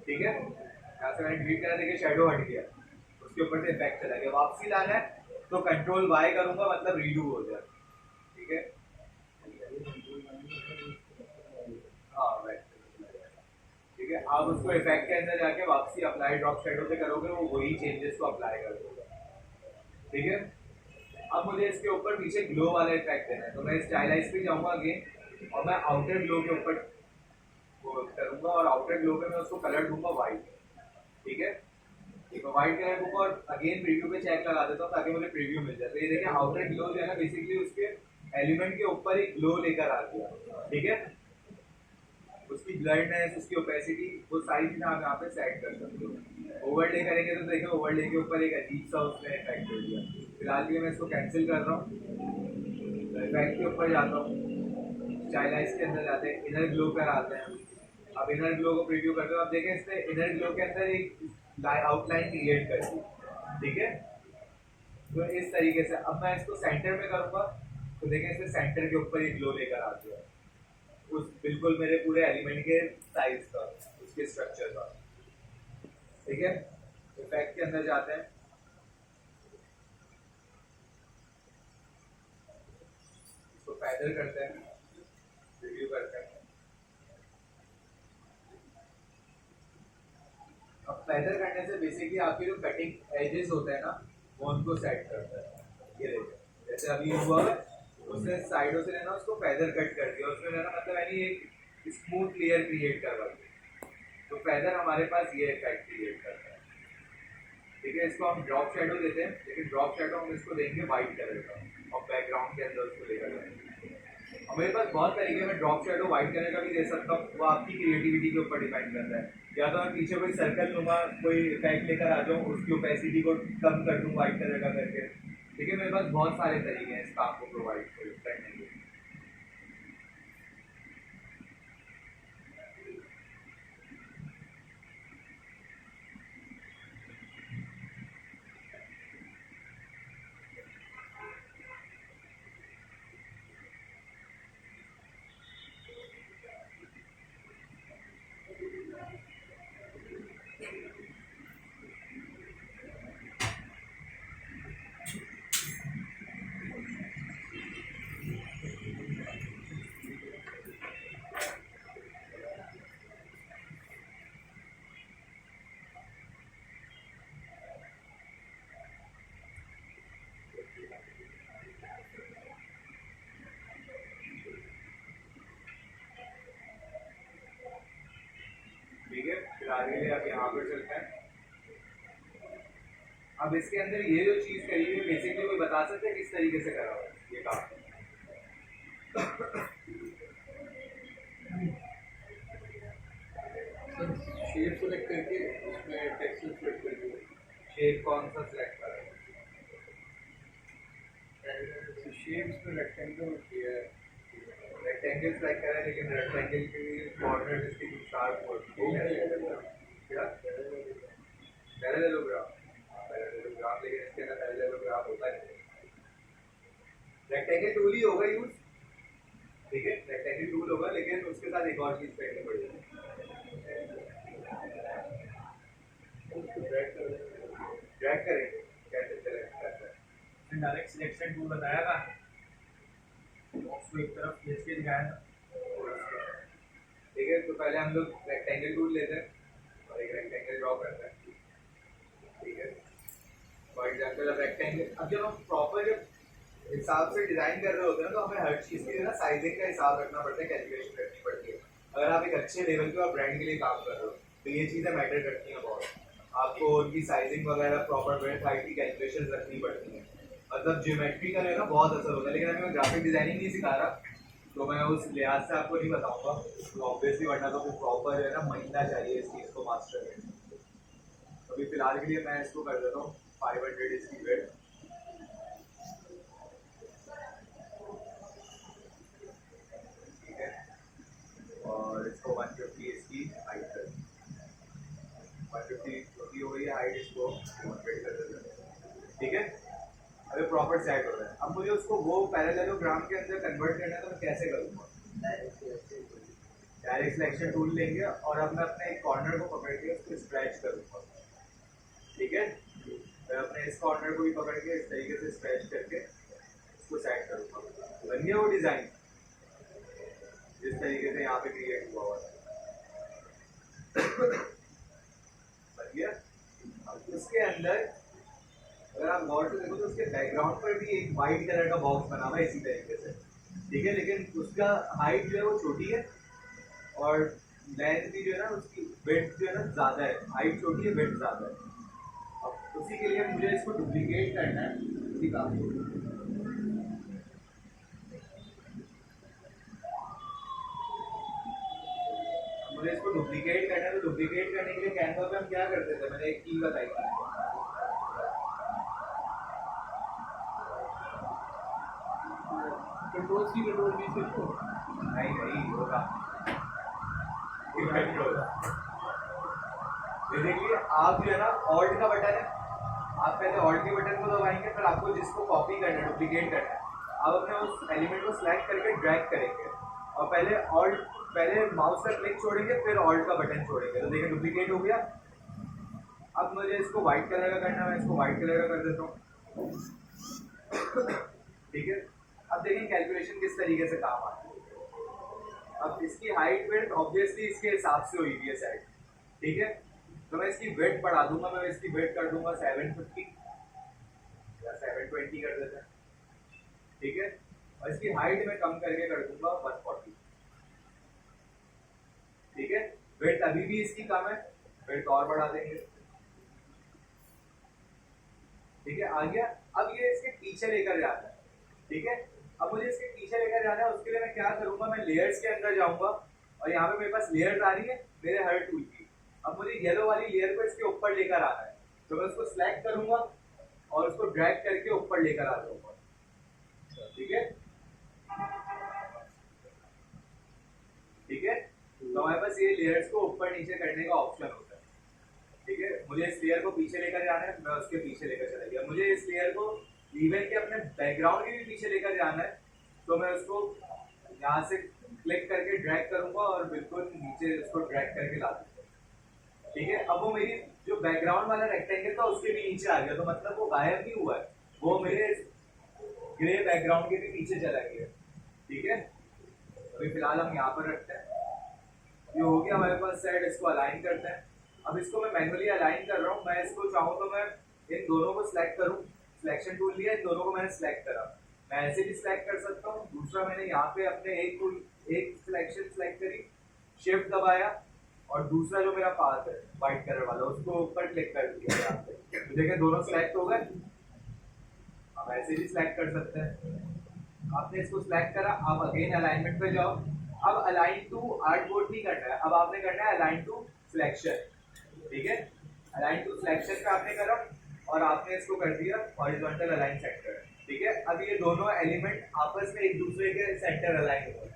ठीक है। यहाँ से मैंने डिलीट करा, देखिए शेडो हट गया, उसके ऊपर से इफेक्ट चला गया। वापसी लाना है तो कंट्रोल y करूंगा, मतलब रीडू हो जाए, ठीक है। हाँ ठीक है। आप उसको इफेक्ट के अंदर जाके वापसी अप्लाई ड्रॉप शेडो पे करोगे, वो वही चेंजेस को अप्लाई कर देगा, ठीक है। अब मुझे इसके ऊपर पीछे ग्लो वाला इफेक्ट देना है, तो मैं स्टाइलाइज पे जाऊंगा अगेन, और मैं आउटर ग्लो के ऊपर वो करूंगा और आउटर ग्लो पे मैं उसको कलर दूंगा वाइट। ठीक है, एक व्हाइट कलर दूंगा और अगेन प्रीव्यू पे चेक लगा देता हूँ ताकि मुझे प्रीव्यू मिल जाए। तो ये देखिए आउटर ग्लो जो है ना बेसिकली उसके एलिमेंट के ऊपर एक ग्लो लेकर आ गया। ठीक है, उसकी ब्लडनेस, उसकी ओपेसिटी, वो सारी चीजें आप यहाँ पे सेट कर सकते हो। ओवरले करेंगे तो देखिए ओवरले के ऊपर एक अजीब सा उसने इफेक्ट दे दिया। फिलहाल के लिए मैं इसको कैंसिल कर रहा हूँ, इफेक्ट के ऊपर जाता हूँ, स्टाइलाइज के अंदर जाते हैं, इनर ग्लो पर आते हैं। अब इनर ग्लो को प्रीव्यू करते हो, अब देखें इसने इनर ग्लो के अंदर एक आउटलाइन क्रिएट कर दी। ठीक है, तो इस तरीके से अब मैं इसको सेंटर में करूंगा तो देखें इसने सेंटर के ऊपर एक ग्लो लेकर आ दिया, उस बिल्कुल मेरे पूरे एलिमेंट के साइज का, उसके स्ट्रक्चर का। ठीक है, इफेक्ट के अंदर जाते हैं, इसको पैदल करते हैं, रिव्यू करते हैं। अब पैदल करने से बेसिकली आपके जो कटिंग एजेस होते हैं ना वो उनको सेट करता है। ये देखिए जैसे अभी हुआ है, उसने साइडों से लेना उसको पैदल कट कर दिया, उसमें लेना मतलब यानी एक स्मूथ लेयर क्रिएट करवा दी। तो पैदल हमारे पास ये इफेक्ट क्रिएट करता है। ठीक है, इसको हम ड्रॉप शेडो देते हैं, लेकिन ड्रॉप शेडो हम इसको देंगे व्हाइट कलर का और बैकग्राउंड के अंदर उसको लेकर जाएंगे। और मेरे पास बहुत तरीके में ड्रॉप शेडो व्हाइट कलर का भी दे सकता हूँ, वो आपकी क्रिएटिविटी के ऊपर डिपेंड करता है। या तो मैं पीछे कोई सर्कल लूंगा, कोई इफेक्ट लेकर आ जाऊँ, उसकी ओपेसिटी को कम कर दूँ व्हाइट कलर का करके। ठीक है, मेरे पास बहुत सारे तरीके हैं इस काम को प्रोवाइड करने के। ठीक है, फिर आगे लिए अब यहाँ पर चलते हैं। अब इसके अंदर ये जो चीज करी हुई बेसिकली कोई बता सकते हैं किस तरीके से करा हुआ है ये काम? शेप सेलेक्ट करके उसमें टेक्सचर सेलेक्ट करके शेप कौन सा सिलेक्ट करा है? शेप्स में रेक्टेंगल किया है। रेक्टेंगल सिलेक्ट करा है, लेकिन रेक्टेंगल के कॉर्नर इसके कुछ शार्प होती है क्या? पैरेललोग्राम, पैरेललोग्राम, लेकिन इसके अंदर पैरेललोग्राम होता है। रेक्टेंगल टूल ही होगा यूज। ठीक है, रेक्टेंगल टूल होगा, लेकिन उसके साथ एक और चीज करनी पड़ेगी, ड्रैग करेंगे। कैसे सेलेक्ट करते हैं? डायरेक्ट सिलेक्शन टूल बताया था, उसको एक तरफ खींच के दिखाया था। ठीक है, तो पहले हम लोग रेक्टेंगल टूल लेते हैं और एक रेक्टेंगल ड्रॉ करते हैं। ठीक है, फॉर एग्जाम्पल अब रेक्टेंगल, अब जब हम प्रॉपर जब हिसाब से डिजाइन कर रहे होते हैं तो हमें हर चीज के लिए ना साइजिंग का हिसाब रखना पड़ता है, कैलकुलेशन करनी पड़ती है। अगर आप एक अच्छे लेवल पे और ब्रांड के लिए काम कर रहे हो तो ये चीजें मैटर करती हैं बहुत। आपको उनकी साइजिंग वगैरह प्रॉपर ब्रांड हाइट की कैलकुलेशन रखनी पड़ती है, मतलब ज्योमेट्री का है ना बहुत असर होता है। लेकिन अभी मैं ग्राफिक डिजाइनिंग नहीं सिखा रहा तो मैं उस लिहाज से आपको नहीं बताऊंगा, तो ऑब्वियसली वरना तो प्रॉपर है ना महीना चाहिए इस चीज़ को मास्टर करने। तो अभी फिलहाल के लिए मैं इसको कर देता हूँ 500 इसकी वेट। ठीक है, और इसको 150 इसकी हाइट कर, 150 हो गई है हाइट, इसको 200 कर देते हैं। ठीक है, अभी प्रॉपर सेट हो रहा है। अब मुझे उसको वो पैरेललोग्राम के अंदर कन्वर्ट करना है तो मैं कैसे करूँगा? डायरेक्ट सिलेक्शन टूल लेंगे और अब मैं अपने एक कॉर्नर को पकड़ के उसको स्ट्रेच करूँगा। ठीक है, मैं अपने इस कॉर्नर को भी पकड़ के इस तरीके से स्ट्रेच करके उसको सेट करूँगा। बन गया वो डिज़ाइन जिस तरीके से यहाँ पे क्रिएट हुआ हुआ है। बन गया। अब उसके अंदर अगर आप गौर से देखो तो उसके बैकग्राउंड पर भी एक वाइट कलर का बॉक्स बना हुआ है इसी तरीके से। ठीक है, लेकिन उसका हाइट जो है वो छोटी है और लेंथ भी जो है ना उसकी विड्थ जो है ना ज़्यादा है, हाइट छोटी है विड्थ ज़्यादा है। अब उसी के लिए मुझे इसको डुप्लीकेट करना है इसी काम को। मुझे इसको डुप्लीकेट करना है, तो डुप्लीकेट करने के लिए कैनवा पे हम क्या करते थे, मैंने एक की बताई थी। कंट्रोल सी कंट्रोल वी से तो नहीं नहीं होगा बेसिकली आप जो है ना ऑल्ट का बटन है, आप पहले ऑल्ट के बटन को दबाएंगे, फिर आपको जिसको कॉपी करना है डुप्लीकेट करना है, आप अपने उस एलिमेंट को सिलेक्ट करके ड्रैग करेंगे और पहले माउस का क्लिक छोड़ेंगे फिर ऑल्ट का बटन छोड़ेंगे, तो देखिए डुप्लीकेट हो गया। अब मुझे इसको व्हाइट कलर का करना है, मैं इसको व्हाइट कलर का कर देता हूँ। ठीक है, अब देखिए कैलकुलेशन किस तरीके से काम आती है। अब इसकी हाइट विड्थ ऑब्वियसली इसके हिसाब से हुई है साइड, ठीक है, तो मैं इसकी विड्थ बढ़ा दूंगा, मैं इसकी विड्थ कर दूंगा 750 या 720 कर देते हैं, ठीक है, और इसकी हाइट में कम करके कर दूंगा 140, ठीक है। विड्थ अभी भी इसकी कम है, विड्थ और बढ़ा देंगे, ठीक है, आ गया। अब ये इसके पीछे लेकर जाना है, ठीक है, अब मुझे इसके पीछे लेकर जाना है, उसके लिए मैं क्या करूंगा, मैं लेयर्स के अंदर जाऊंगा और यहाँ पे मेरे पास लेयर्स आ रही है मेरे हर टूल की। अब मुझे येलो वाली लेयर को इसके ऊपर लेकर आना है, तो मैं उसको सिलेक्ट करूंगा और उसको ड्रैग करके ऊपर लेकर आ जाऊंगा, ठीक है, ठीक है। तो हमारे पास ये लेयर्स को ऊपर नीचे करने का ऑप्शन होता है, ठीक है। मुझे इस लेयर को पीछे लेकर जाना है, मैं उसके पीछे लेकर चला गया। मुझे इस लेयर को इवन के अपने बैकग्राउंड के भी पीछे लेकर जाना है, तो मैं उसको यहाँ से क्लिक करके ड्रैग करूंगा और बिल्कुल नीचे उसको ड्रैग करके ला दूंगा, ठीक है। अब वो मेरी जो बैकग्राउंड वाला रेक्टेंगल था उसके भी नीचे आ गया, तो मतलब वो गायब नहीं हुआ है, वो मेरे ग्रे बैकग्राउंड के भी पीछे चला गया, ठीक है। अभी फिलहाल हम यहाँ पर रखते हैं, ये हो गया हमारे पास सेट। इसको अलाइन करते हैं। अब इसको मैं मैनुअली अलाइन कर रहा हूँ, मैं इसको चाहूँ तो मैं इन दोनों को सिलेक्ट करूँ, सिलेक्शन टूल लिया, इन दोनों को मैंने सिलेक्ट करा, मैं ऐसे भी सिलेक्ट कर सकता हूँ। दूसरा मैंने यहाँ पे अपने एक सिलेक्शन सिलेक्ट करी, शिफ्ट दबाया और दूसरा जो मेरा पाथ है व्हाइट कलर वाला उसको ऊपर क्लिक कर दिया यहाँ पे, तो देखें दोनों सिलेक्ट हो गए। आप ऐसे भी सिलेक्ट कर सकते हैं। आपने इसको सिलेक्ट करा, आप अगेन अलाइनमेंट पे जाओ। अब अलाइन टू आर्टबोर्ड नहीं करना है, अब आपने करना है अलाइन टू सिलेक्शन, ठीक है। अलाइन टू सिलेक्शन पे आपने करा और आपने इसको कर दिया हॉरिजॉन्टल अलाइन सेंटर, ठीक है। अब ये दोनों एलिमेंट आपस में एक दूसरे के सेंटर अलाइन हो गए,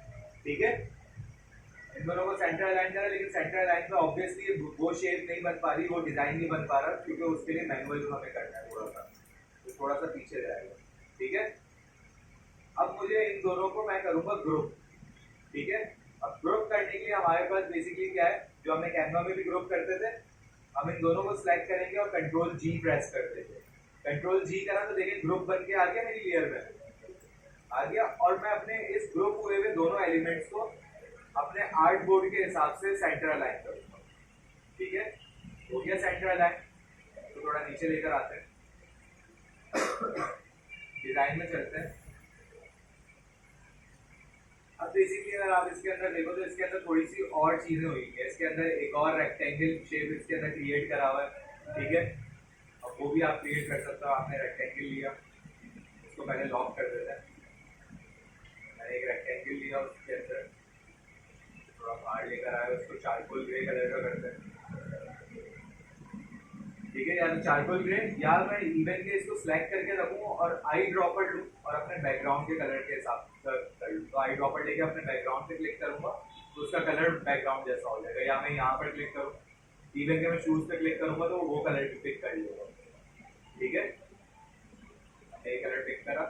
ठीक है। इन दोनों को सेंटर अलाइन करा, लेकिन सेंटर अलाइन पे ऑब्वियसली वो शेप नहीं बन पा रही, वो डिजाइन नहीं बन पा रहा, क्योंकि उसके लिए मैनुअल हमें करना है थोड़ा सा पीछे जाएगा, ठीक है। अब मुझे इन दोनों को मैं करूंगा ग्रुप, ठीक है। अब ग्रुप करने के लिए हमारे पास बेसिकली क्या है, जो हमने कैनवा में भी ग्रुप करते थे, हम इन दोनों को सिलेक्ट करेंगे और कंट्रोल जी प्रेस कर देंगे। कंट्रोल जी करा तो देखिए ग्रुप बन के आ गया मेरी लेयर में, आ गया। और मैं अपने इस ग्रुप हुए हुए दोनों एलिमेंट्स को अपने आर्ट बोर्ड के हिसाब से सेंटर अलाइन करूंगा, ठीक है। हो गया सेंटर अलाइन, तो थोड़ा नीचे लेकर आते हैं, डिजाइन में चलते हैं। अब बेसिकली अगर आप इसके अंदर देखो तो इसके अंदर थोड़ी सी और चीजें हुई है, इसके अंदर एक और रेक्टेंगल शेप इसके अंदर क्रिएट करा हुआ है, ठीक है। अब वो भी आप क्रिएट कर सकते हो। आपने रेक्टेंगल लिया, इसको पहले लॉक कर देते हैं। मैंने एक रेक्टेंगल लिया, उसके अंदर थोड़ा बाहर लेकर आया, उसको चारकोल ग्रे कलर का करते हैं, ठीक है। या तो चारकोल ग्रे, या मैं इवन के इसको सिलेक्ट करके रखूँ और आई ड्रॉपर लूँ और अपने बैकग्राउंड के कलर के हिसाब से कर लूँ। तो आई ड्रॉपर लेके अपने बैकग्राउंड पे क्लिक करूँगा तो उसका कलर बैकग्राउंड जैसा हो जाएगा। या मैं यहाँ पर क्लिक करूँ, इवन के मैं शूज पे क्लिक करूँगा तो वो कलर पिक कर लूँगा, ठीक है। एक कलर पिक करा,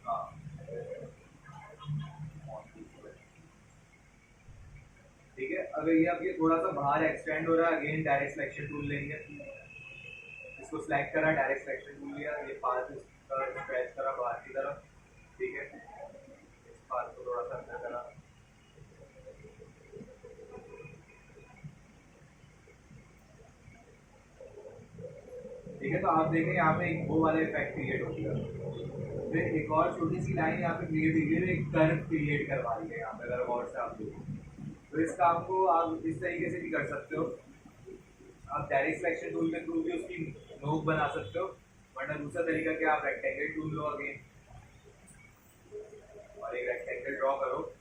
हाँ, ठीक है। अगर ये थोड़ा सा बाहर एक्सटेंड हो रहा है, अगेन डायरेक्ट सिलेक्शन टूल लेंगे, इसको सिलेक्ट करा, डायरेक्ट सिलेक्शन टूल लिया, ये पाथ स्ट्रेच करा बाहर की तरफ, ठीक है। इस पाथ को थोड़ा सा अंदर करा, ठीक है। तो आप देखें यहाँ पे एक वो वाला इफेक्ट क्रिएट हो गया, फिर एक और छोटी सी लाइन यहाँ पे क्रिएट हुई है, एक कर्व क्रिएट करवा रही है यहाँ पे, अगर और से आप देखो तो इस काम को आप इस तरीके से भी कर सकते हो। आप डायरेक्ट सिलेक्शन टूल के थ्रू भी उसकी नोक बना सकते हो, वरना दूसरा तरीका क्या, आप रेक्टेंगल टूल लो अगेन और एक रेक्टेंगल ड्रॉ करो।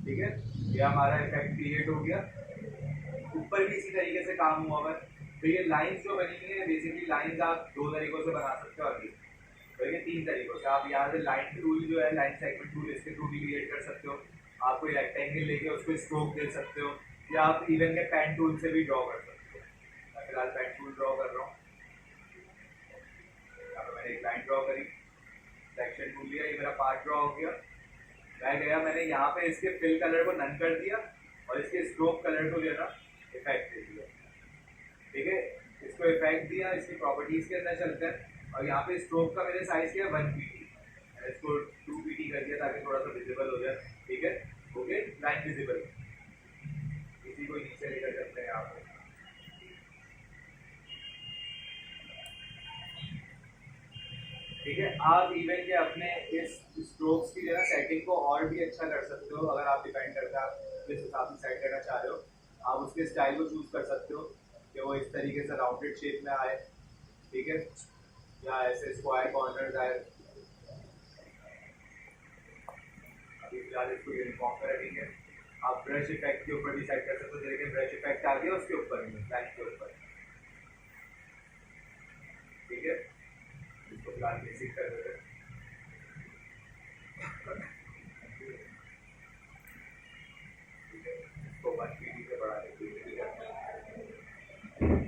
ठीक है, ये हमारा इफेक्ट क्रिएट हो गया। ऊपर भी इसी तरीके से काम हुआ हुआ है। तो ये लाइंस जो बनी हुई है, बेसिकली लाइंस आप दो तरीकों से बना सकते हो अभी, तो ये तीन तरीकों से। आप यहाँ से लाइन टूल जो है, लाइन सेगमेंट टूल, इसके थ्रू भी क्रिएट कर सकते हो। आप कोई रेक्टेंगल लेके उसको स्ट्रोक दे सकते हो, या आप इवन के पेन टूल से भी ड्रॉ कर सकते हो। मैं फिलहाल पेन टूल ड्रॉ कर रहा हूँ। यहाँ पर मैंने एक लाइन ड्रॉ करी, सेक्शन टूल लिया, ये मेरा पार्ट ड्रॉ हो गया। मैं गया, मैंने यहाँ पे इसके फिल कलर को नन कर दिया और इसके स्ट्रोक कलर को जो है ना इफेक्ट दे दिया। ठीक है, इसको इफेक्ट दिया, इसकी प्रॉपर्टीज के अंदर चलते हैं। और यहाँ पे स्ट्रोक का मेरे साइज किया 1 pt, मैंने इसको 2 pt कर दिया ताकि थोड़ा सा विजिबल हो जाए। ठीक है, ओके, लाइन विजिबल, इसी को नीचे लेकर चलते हैं यहाँ पे। ठीक है, आप इवन के अपने इस स्ट्रोक्स की जो है सेटिंग को और भी अच्छा कर सकते हो। अगर आप डिपेंड करता है आप जिस हिसाब से सेट करना चाह रहे हो, आप उसके स्टाइल को चूज कर सकते हो कि वो इस तरीके से राउंडेड शेप में आए, ठीक है, या ऐसे स्क्वायर कॉर्नर्स आए। अभी फिलहाल इसको यूनिफॉर्म पर रखेंगे। आप ब्रश इफेक्ट के ऊपर भी सेट कर सकते हो, जैसे ब्रश इफेक्ट आ गया उसके ऊपर लाइन के ऊपर। ठीक है, इसको फिलहाल बेसिक कर देते हैं। इसको 1 pt से बढ़ा के 2 pt करते हैं।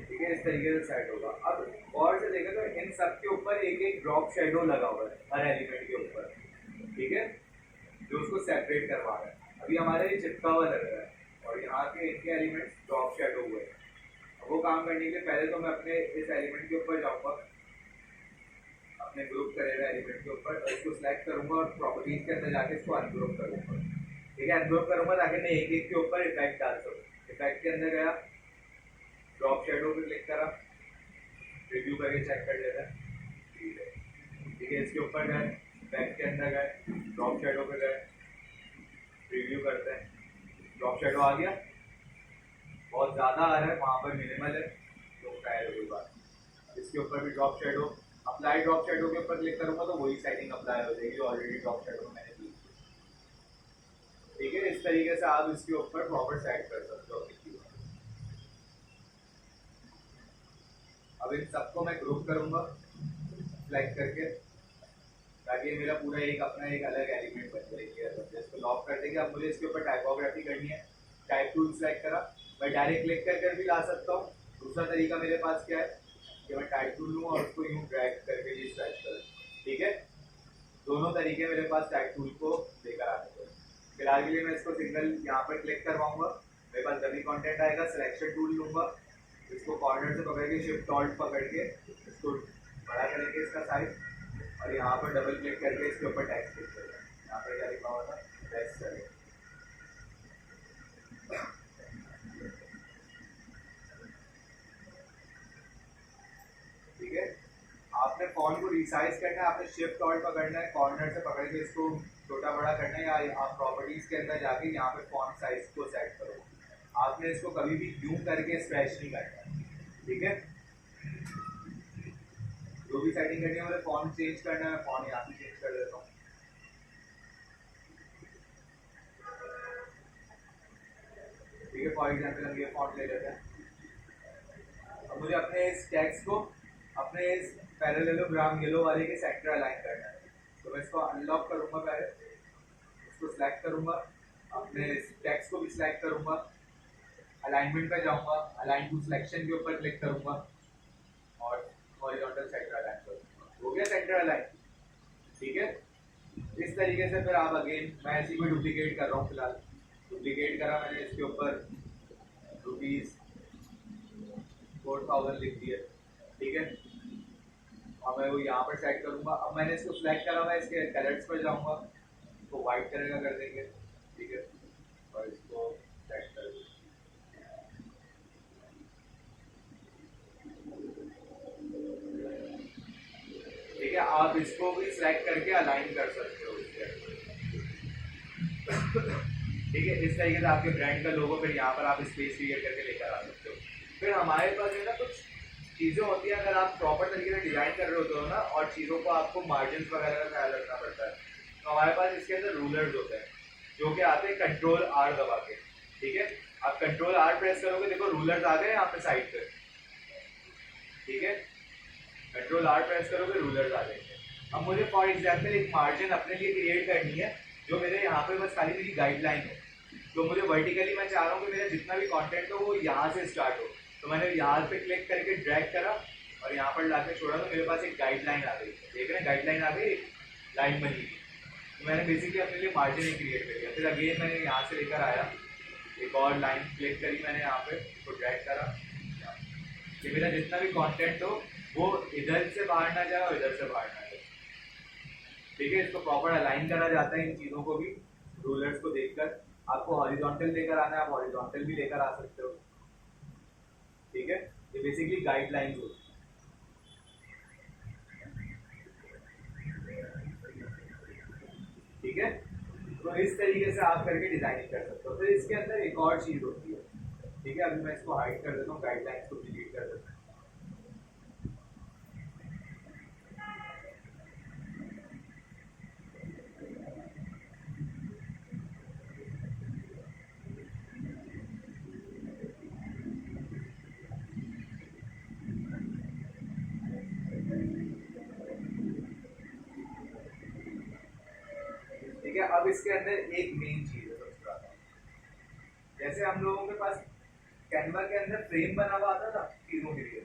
ठीक है, इस तरीके से सेट होगा। अब गौर से देखें तो इन सब के ऊपर एक एक ड्रॉप शेडो लगा हुआ है हर एलिमेंट के ऊपर। ठीक है, जो उसको सेपरेट करवा रहा है। अभी हमारे ये चिपका हुआ लग रहा है और यहाँ के इनके एलिमेंट्स ड्रॉप शेडो हुए हैं। वो काम करने के लिए पहले तो मैं अपने इस एलिमेंट के ऊपर जाऊँगा, अपने ग्रुप करेगा एलिमेंट के ऊपर, और इसको सिलेक्ट करूंगा और प्रॉपर्टीज के अंदर जाके इसको अनग्रुप करूंगा। ठीक है, अनग्रुप करूंगा ताकि मैं एक एक के ऊपर इफेक्ट डाल सकूँ। इफेक्ट के अंदर गया, ड्रॉप शेडो पे क्लिक करा, रिव्यू करके चेक कर लेते हैं। ठीक है, ठीक है, इसके ऊपर गए, इफेक्ट के अंदर गए, ड्रॉप शेडो पे गए, रिव्यू करते हैं। ड्रॉप शेडो आ गया, बहुत ज़्यादा आ रहा है, वहाँ पर मिनिमल है तो ट्रायल होगी बात। इसके ऊपर भी drop shadow, apply drop shadow के ऊपर क्लिक करूंगा तो वही सेटिंग अप्लाई हो जाएगी जो ऑलरेडी ड्रॉप शेडो मैंने की। ठीक है, इस तरीके से आप इसके ऊपर प्रॉपर सेट कर सकते हो। अब इन सबको मैं ग्रुप करूंगा सिलेक्ट करके, ताकि मेरा पूरा एक अपना एक अलग एलिमेंट बन जाएगी। इसको लॉक कर देंगे। अब मुझे इसके ऊपर टाइपोग्राफी करनी है, टाइप टूल सेलेक्ट करा, मैं डायरेक्ट क्लिक कर भी ला सकता हूँ। दूसरा तरीका मेरे पास क्या है कि मैं टाइप टूल लूँ और उसको यूँ ड्रैग करके भी स्ट्रेच करूँ। ठीक है, दोनों तरीके मेरे पास टाइप टूल को लेकर आते हैं। फिलहाल के लिए मैं इसको सिंगल यहाँ पर क्लिक करवाऊंगा, मेरे पास डमी कंटेंट आएगा, सिलेक्शन टूल लूँगा, इसको कॉर्नर से पकड़ के शिफ्ट ऑल्ट पकड़ के इसको बड़ा करेंगे इसका साइज, और यहाँ पर डबल क्लिक करके इसके ऊपर टेक्स्ट क्लिक करेंगे। यहाँ पर क्या लिखा हुआ था, टेक्स्ट करेंगे। ठीक है, आपने फॉन्ट को रिसाइज करना है, आपने शिफ्ट ऑल्ट पकड़ना है, कॉर्नर से पकड़ के इसको छोटा बड़ा करना है, या आप प्रॉपर्टीज के अंदर जाके यहाँ पे फॉन्ट साइज को सेट करो। आपने इसको कभी भी यूं करके स्ट्रेच नहीं करना है। ठीक है, जो भी सेटिंग करनी है, मुझे फॉन्ट चेंज करना है, फॉन्ट यहाँ से चेंज कर देता हूँ। ठीक है, फॉर एग्जाम्पल हम ये फॉन्ट ले लेते हैं। अब मुझे अपने इस टेक्स्ट को अपने इस पैरेललोग्राम येलो वाले के सेंटर अलाइन करना है। तो मैं इसको अनलॉक करूंगा, पहले इसको सिलेक्ट करूंगा, अपने टेक्स्ट को भी सिलेक्ट करूंगा, अलाइनमेंट पे जाऊंगा, अलाइन टू सिलेक्शन के ऊपर क्लिक करूंगा और हॉरिजॉन्टल सेंटर अलाइन करूंगा। हो गया सेंटर अलाइन। ठीक है, इस तरीके से फिर आप अगेन, मैं इसी को डुप्लीकेट कर रहा हूँ, फिलहाल डुप्लीकेट करा मैंने, इसके ऊपर ₹4000 लिख दिया। ठीक है, अब मैं वो यहाँ पर सेट करूंगा। अब मैंने इसको सिलेक्ट करा, मैं इसके कलर्स पर जाऊंगा, इसको व्हाइट कलर का कर देंगे। ठीक है, और इसको सेट कर देंगे। ठीक है, आप इसको भी सिलेक्ट करके अलाइन कर सकते हो। ठीक है, इस तरीके से आपके ब्रांड का लोगो फिर यहाँ पर आप स्पेस क्रिएट करके लेकर आ सकते हो। फिर हमारे पास है ना कुछ चीज़ें होती है, अगर आप प्रॉपर तरीके से डिजाइन कर रहे होते हो ना, और चीज़ों को आपको मार्जिन वगैरह का ख्याल रखना पड़ता है, तो हमारे पास इसके अंदर रूलर्स होते हैं जो कि आते हैं कंट्रोल आर दबा के। ठीक है, आप कंट्रोल आर प्रेस करोगे, देखो रूलर्स आ गए यहाँ पे साइड पे। ठीक है, कंट्रोल आर प्रेस करोगे, रूलर्स आ जाएंगे। अब मुझे फॉर एग्जाम्पल एक मार्जिन अपने लिए क्रिएट करनी है, जो मेरे यहाँ पे बस खाली मेरी गाइडलाइन हो। तो मुझे वर्टिकली मैं चाह रहा हूँ कि मेरा जितना भी कंटेंट हो वो यहाँ से स्टार्ट हो। तो मैंने यहाँ पे क्लिक करके ड्रैग करा और यहाँ पर लाके छोड़ा, तो मेरे पास एक गाइडलाइन आ गई। देख रहे हैं, गाइडलाइन आ गई, लाइन बनी गई। तो मैंने बेसिकली अपने लिए मार्जिन क्रिएट कर दिया। फिर अगेन मैंने यहाँ से लेकर आया, एक और लाइन क्लिक करी मैंने यहाँ पे, तो ड्रैग करा कि मेरा जितना भी कंटेंट हो वो इधर से बाहर ना जाए और इधर से बाहर ना जाए। ठीक है, इसको प्रॉपर अलाइन करा जाता है इन चीज़ों को भी रूलर्स को देखकर। आपको हॉरिजॉन्टल लेकर आना है, आप हॉरिजॉन्टल भी लेकर आ सकते हो। ठीक है, ये बेसिकली गाइडलाइंस होती है। ठीक है, तो इस तरीके से आप करके डिजाइनिंग कर सकते हो। फिर इसके अंदर एक और चीज होती है। ठीक है, अभी मैं इसको हाइड कर देता हूँ, गाइडलाइंस को डिलीट कर देता हूँ। ठीक है, अब इसके अंदर एक मेन चीज है सबसे ज्यादा, जैसे हम लोगों के पास कैनवा के अंदर फ्रेम बना हुआ आता था चीजों के लिए,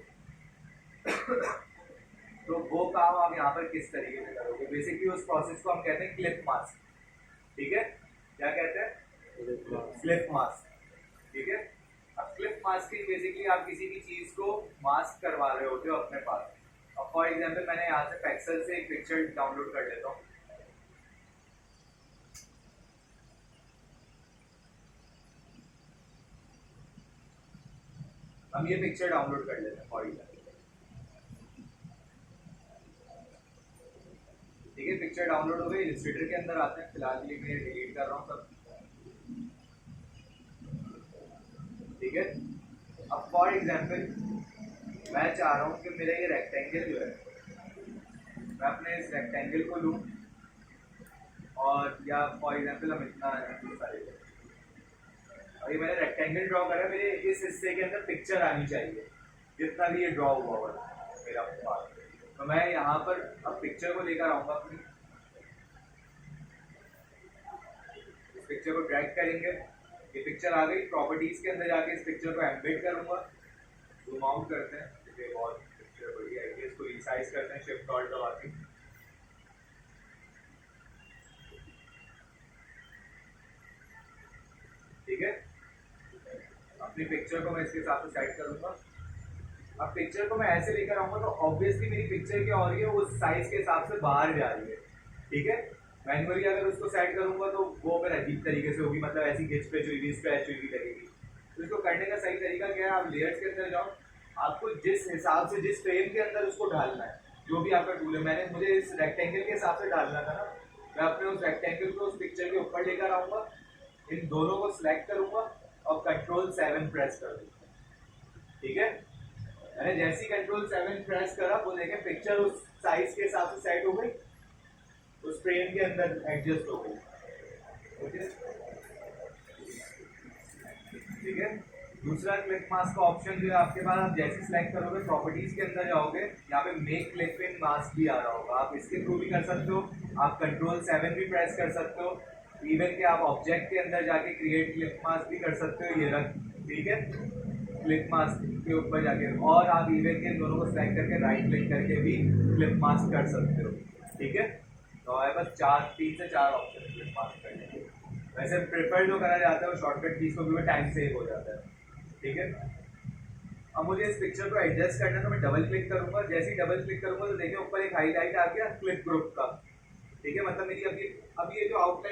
तो वो काम आप यहाँ पर किस तरीके से करोगे? बेसिकली उस प्रोसेस को हम कहते हैं क्लिप मास्क। ठीक है, क्या कहते हैं? Clip mask. ठीक है, अब क्लिप मास्किंग बेसिकली आप किसी भी चीज को मास्क करवा रहे होते हो अपने पास। अब फॉर एग्जांपल मैंने यहाँ से पेक्सल से एक पिक्चर डाउनलोड कर लेता हूँ। हम ये पिक्चर डाउनलोड कर लेते हैं फॉर एग्जाम्पल। ठीक है, पिक्चर डाउनलोड हो गई, इलस्ट्रेटर के अंदर आते हैं। फिलहाल के लिए मैं डिलीट कर रहा हूँ सब। ठीक है, अब फॉर एग्जाम्पल मैं चाह रहा हूँ कि मेरा ये रेक्टेंगल जो है, मैं अपने इस रेक्टेंगल को लूँ और या फॉर एग्जाम्पल हम इतना सारे, और ये मैंने रेक्टेंगल ड्रॉ करा, मेरे इस हिस्से के अंदर पिक्चर आनी चाहिए जितना भी ये ड्रॉ हुआ हुआ मेरा पार्ट। तो मैं यहाँ पर अब पिक्चर को लेकर आऊंगा अपनी, इस पिक्चर को ड्रैग करेंगे, ये पिक्चर आ गई। प्रॉपर्टीज के अंदर जाके इस पिक्चर को एम्बेड करूंगा, जूम आउट करते हैं, ये बहुत पिक्चर बढ़िया है। इसको रिसाइज करते हैं शिफ्ट ऑल्ट दबा के। ठीक है, अपनी पिक्चर को मैं इसके हिसाब से सेट करूंगा। अब पिक्चर को मैं ऐसे लेकर आऊंगा तो ऑब्वियसली मेरी पिक्चर क्या हो रही है, उस साइज के हिसाब से बाहर जा रही है। ठीक है, मैनुअली अगर उसको सेट करूंगा तो वो फिर अजीब तरीके से होगी, मतलब ऐसी खिंच पे हुई, स्क्रैच हुई लगेगी। तो इसको करने का सही तरीका क्या है? आप लेयर्स के अंदर जाओ, आपको जिस हिसाब से जिस फ्रेम के अंदर उसको ढालना है, जो भी आपका टूल है, मैंने मुझे इस रेक्टेंगल के हिसाब से डालना था ना, मैं अपने उस रेक्टेंगल को उस पिक्चर के ऊपर लेकर आऊंगा, इन दोनों को सिलेक्ट करूंगा और Ctrl 7 प्रेस कर दूंगा। ठीक है, मैंने जैसी Ctrl+7 प्रेस करा वो देखे पिक्चर उस साइज के हिसाब से सेट हो गई, उस फ्रेम के अंदर एडजस्ट हो गई। ओके ठीक है। दूसरा क्लिप मास्क का ऑप्शन जो है आपके पास, आप जैसे सिलेक्ट करोगे प्रॉपर्टीज के अंदर जाओगे, यहाँ पे मेक क्लिप इन मास्क भी आ रहा होगा, आप इसके थ्रू भी कर सकते हो, आप Ctrl+7 भी प्रेस कर सकते हो, इवन के आप ऑब्जेक्ट के अंदर जाके क्रिएट क्लिप मास्क भी कर सकते हो, ये रख ठीक है क्लिप मास्क के ऊपर जाके, और आप इवन के दोनों को सिलेक्ट करके राइट क्लिक करके भी क्लिप मास्क कर सकते हो ठीक है। तो हमारे पास 3 से 4 ऑप्शन क्लिप मास्क करने के। वैसे प्रेफर जो करा जाता है वो शॉर्टकट कीज को भी टाइम सेव हो जाता है ठीक है। अब मुझे इस पिक्चर को एडजस्ट करना है तो मैं डबल क्लिक करूंगा, जैसे ही डबल क्लिक करूंगा तो देखिए ऊपर एक हाईलाइट आ गया क्लिप ग्रुप का ठीक है। मतलब मेरी अभी ये जो आउटलाइन